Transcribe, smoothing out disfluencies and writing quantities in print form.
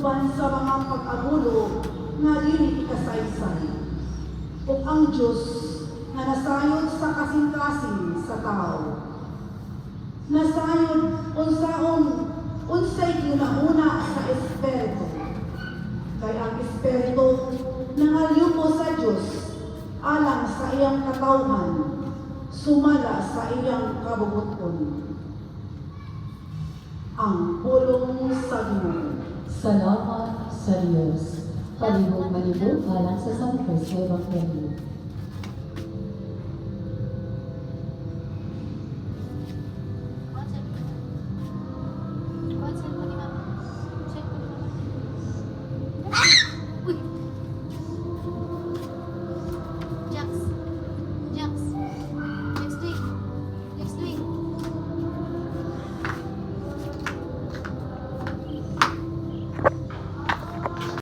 uban sa mga pag-agulo nga dili ikasaysay. Ug ang Dios nga nasayod sa kasing-kasing sa tao. Nasayod unsay ginauna sa Espiritu. Kay ang Espiritu nangalyumo sa Dios alang sa iyang katawhan, sumala sa iyang kabubuton. Ang pulong sa Ginoo. Salamat sa Diyos. Palibog-malibog alang sa San Jose Evangelio.